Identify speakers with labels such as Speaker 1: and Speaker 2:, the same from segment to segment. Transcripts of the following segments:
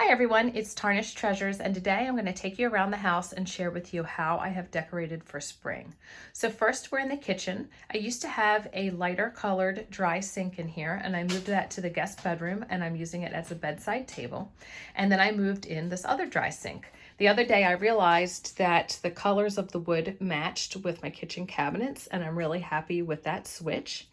Speaker 1: Hi everyone, it's Tarnished Treasures, and today I'm going to take you around the house and share with you how I have decorated for spring. So first we're in the kitchen. I used to have a lighter colored dry sink in here, and I moved that to the guest bedroom, and I'm using it as a bedside table. And then I moved in this other dry sink. The other day I realized that the colors of the wood matched with my kitchen cabinets, and I'm really happy with that switch.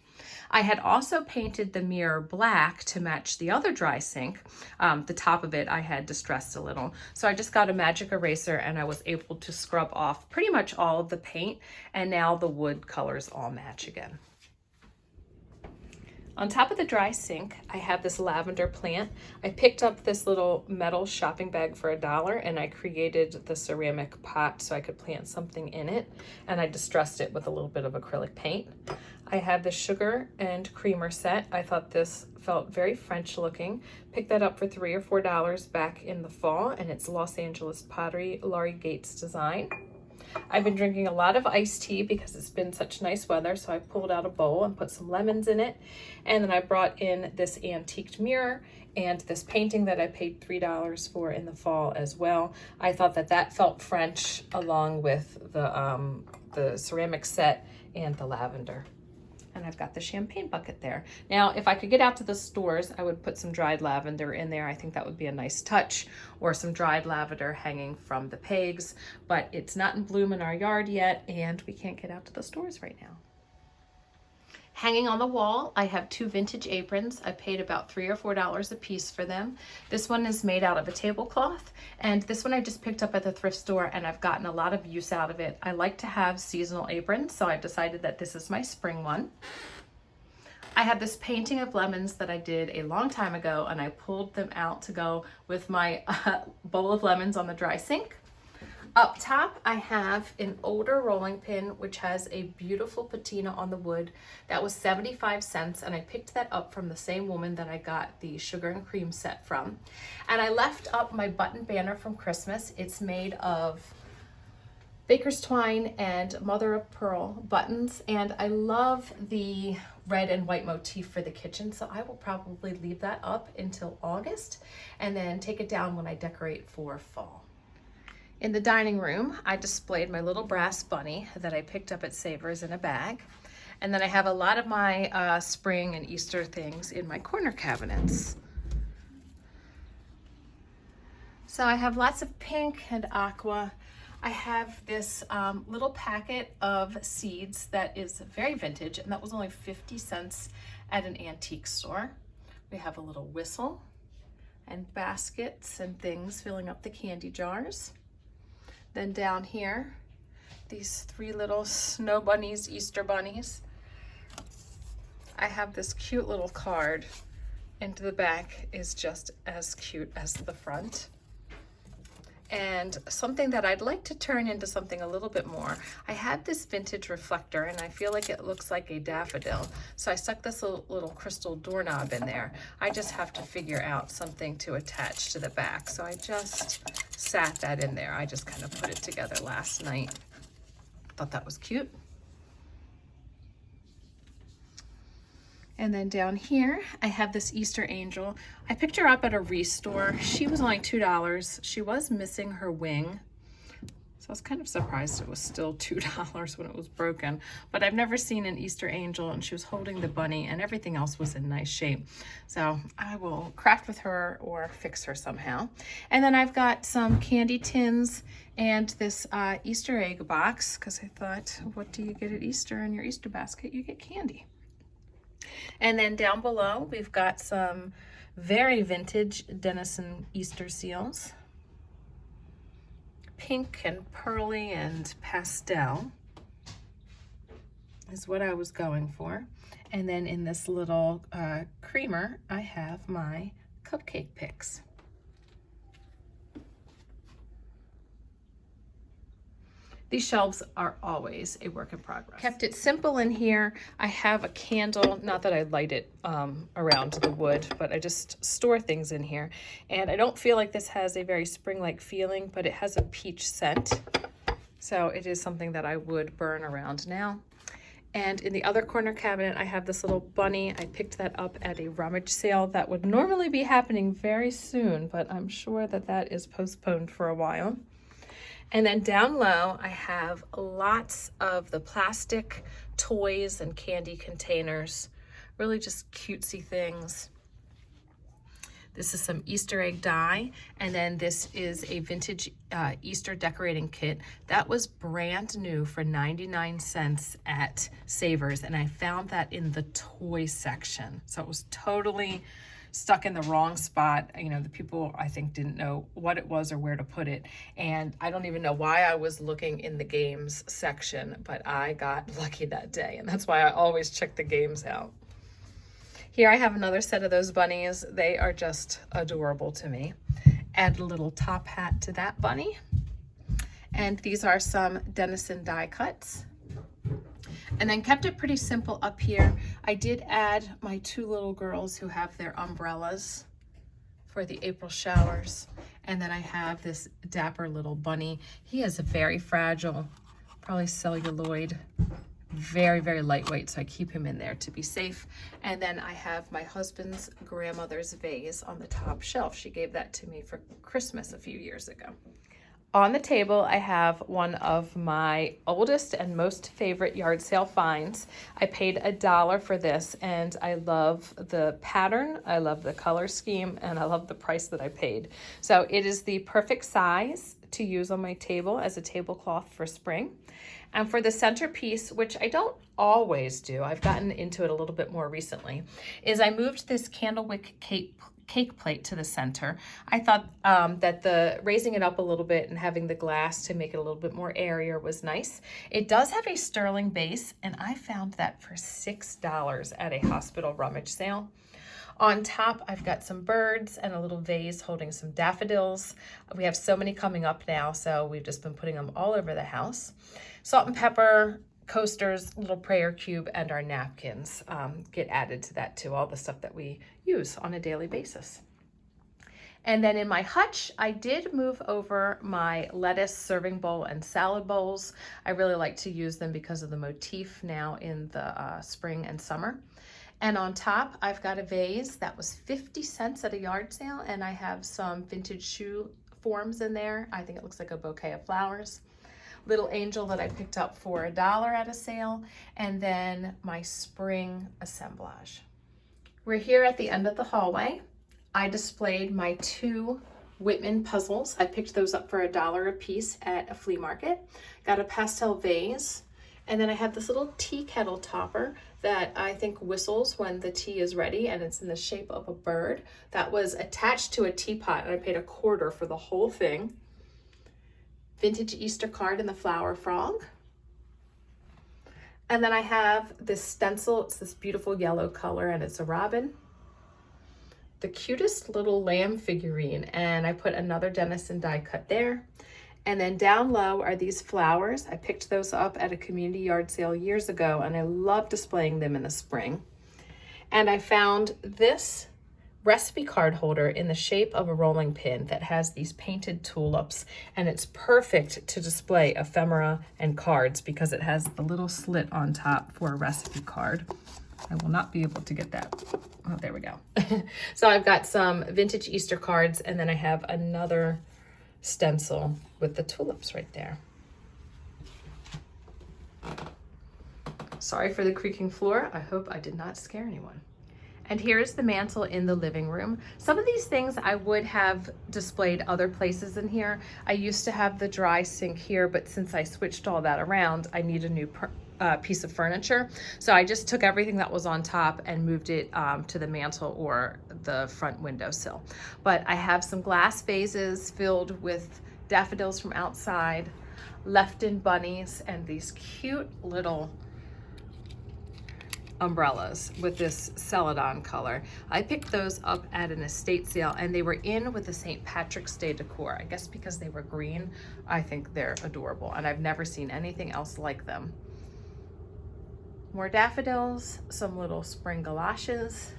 Speaker 1: I had also painted the mirror black to match the other dry sink. The top of it I had distressed a little. So I just got a magic eraser and I was able to scrub off pretty much all of the paint, and now the wood colors all match again. On top of the dry sink, I have this lavender plant. I picked up this little metal shopping bag for $1, and I created the ceramic pot so I could plant something in it, and I distressed it with a little bit of acrylic paint. I have the sugar and creamer set. I thought this felt very French looking. Picked that up for $3 or $4 back in the fall, and it's Los Angeles pottery, Laurie Gates design. I've been drinking a lot of iced tea because it's been such nice weather, so I pulled out a bowl and put some lemons in it. And then I brought in this antiqued mirror and this painting that I paid $3 for in the fall as well. I thought that that felt French along with the ceramic set and the lavender. And I've got the champagne bucket there. Now, if I could get out to the stores, I would put some dried lavender in there. I think that would be a nice touch, or some dried lavender hanging from the pegs, but it's not in bloom in our yard yet, and we can't get out to the stores right now. Hanging on the wall, I have 2 vintage aprons. I paid about $3 or $4 a piece for them. This one is made out of a tablecloth, and this one I just picked up at the thrift store, and I've gotten a lot of use out of it. I like to have seasonal aprons, so I decided that this is my spring one. I have this painting of lemons that I did a long time ago, and I pulled them out to go with my bowl of lemons on the dry sink. Up top, I have an older rolling pin, which has a beautiful patina on the wood. That was 75 cents, and I picked that up from the same woman that I got the sugar and cream set from. And I left up my button banner from Christmas. It's made of baker's twine and mother of pearl buttons, and I love the red and white motif for the kitchen, so I will probably leave that up until August and then take it down when I decorate for fall. In the dining room, I displayed my little brass bunny that I picked up at Savers in a bag. And then I have a lot of my spring and Easter things in my corner cabinets. So I have lots of pink and aqua. I have this little packet of seeds that is very vintage, and that was only 50 cents at an antique store. We have a little whistle and baskets and things filling up the candy jars. Then down here, these 3 little snow bunnies, Easter bunnies. I have this cute little card, and the back is just as cute as the front. And something that I'd like to turn into something a little bit more. I had this vintage reflector, and I feel like it looks like a daffodil. So I stuck this little crystal doorknob in there. I just have to figure out something to attach to the back. So I just sat that in there. I just kind of put it together last night. Thought that was cute. And then down here, I have this Easter angel. I picked her up at a restore. She was only $2. She was missing her wing. So I was kind of surprised it was still $2 when it was broken. But I've never seen an Easter angel, and she was holding the bunny, and everything else was in nice shape. So I will craft with her or fix her somehow. And then I've got some candy tins and this Easter egg box, because I thought, what do you get at Easter in your Easter basket? You get candy. And then down below, we've got some very vintage Denison Easter seals. Pink and pearly and pastel is what I was going for. And then in this little creamer, I have my cupcake picks. These shelves are always a work in progress. Kept it simple in here. I have a candle, not that I light it around the wood, but I just store things in here. And I don't feel like this has a very spring-like feeling, but it has a peach scent. So it is something that I would burn around now. And in the other corner cabinet, I have this little bunny. I picked that up at a rummage sale that would normally be happening very soon, but I'm sure that that is postponed for a while. And then down low, I have lots of the plastic toys and candy containers, really just cutesy things. This is some Easter egg dye, and then this is a vintage Easter decorating kit. That was brand new for 99 cents at Savers, and I found that in the toy section. So it was totally stuck in the wrong spot. You know, the people, I think, didn't know what it was or where to put it. And I don't even know why I was looking in the games section, but I got lucky that day. And that's why I always check the games out. Here I have another set of those bunnies. They are just adorable to me. Add a little top hat to that bunny. And these are some Denison die cuts. And then kept it pretty simple up here. I did add my two little girls who have their umbrellas for the April showers. And then I have this dapper little bunny. He is a very fragile, probably celluloid, very, very lightweight, so I keep him in there to be safe. And then I have my husband's grandmother's vase on the top shelf. She gave that to me for Christmas a few years ago. On the table, I have one of my oldest and most favorite yard sale finds. I paid $1 for this, and I love the pattern, I love the color scheme, and I love the price that I paid. So it is the perfect size to use on my table as a tablecloth for spring. And for the centerpiece, which I don't always do, I've gotten into it a little bit more recently, is I moved this candlewick cake plate to the center. I thought that the raising it up a little bit and having the glass to make it a little bit more airier was nice. It does have a sterling base, and I found that for $6 at a hospital rummage sale. On top, I've got some birds and a little vase holding some daffodils. We have so many coming up now, so we've just been putting them all over the house. Salt and pepper, coasters, little prayer cube, and our napkins get added to that too, all the stuff that we use on a daily basis. And then in my hutch, I did move over my lettuce serving bowl and salad bowls. I really like to use them because of the motif now in the spring and summer. And on top, I've got a vase that was 50 cents at a yard sale, and I have some vintage shoe forms in there. I think it looks like a bouquet of flowers. Little angel that I picked up for $1 at a sale, and then my spring assemblage. We're here at the end of the hallway. I displayed my two Whitman puzzles. I picked those up for $1 a piece at a flea market. Got a pastel vase, and then I have this little tea kettle topper that I think whistles when the tea is ready, and it's in the shape of a bird. That was attached to a teapot, and I paid $1 for the whole thing. Vintage Easter card in the flower frog. And then I have this stencil. It's this beautiful yellow color, and it's a robin. The cutest little lamb figurine, and I put another Denison die cut there. And then down low are these flowers. I picked those up at a community yard sale years ago, and I love displaying them in the spring. And I found this recipe card holder in the shape of a rolling pin that has these painted tulips, and it's perfect to display ephemera and cards because it has the little slit on top for a recipe card. I will not be able to get that. Oh, there we go. So I've got some vintage Easter cards, and then I have another stencil with the tulips right there. Sorry for the creaking floor. I hope I did not scare anyone. And here's the mantle in the living room. Some of these things I would have displayed other places in here. I used to have the dry sink here, but since I switched all that around, I need a new piece of furniture. So I just took everything that was on top and moved it to the mantle or the front windowsill. But I have some glass vases filled with daffodils from outside, left-in bunnies, and these cute little umbrellas with this celadon color. I picked those up at an estate sale, and they were in with the St. Patrick's Day decor. I guess because they were green, I think they're adorable, and I've never seen anything else like them. More daffodils, some little spring galoshes,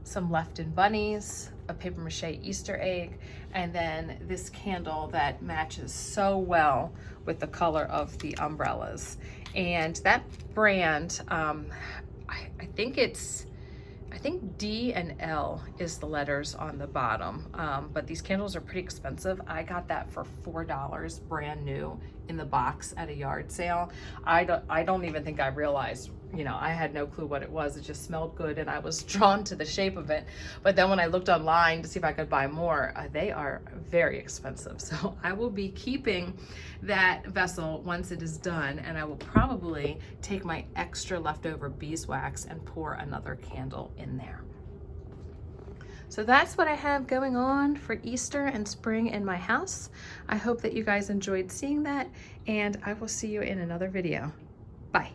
Speaker 1: some left-in bunnies, a paper mache Easter egg, and then this candle that matches so well with the color of the umbrellas. And that brand, I think D and L is the letters on the bottom, but these candles are pretty expensive. I got that for $4 brand new in the box at a yard sale. I don't even think I realized, you know, I had no clue what it was. It just smelled good and I was drawn to the shape of it. But then when I looked online to see if I could buy more, they are very expensive. So I will be keeping that vessel once it is done, and I will probably take my extra leftover beeswax and pour another candle in there. So that's what I have going on for Easter and spring in my house. I hope that you guys enjoyed seeing that, and I will see you in another video. Bye.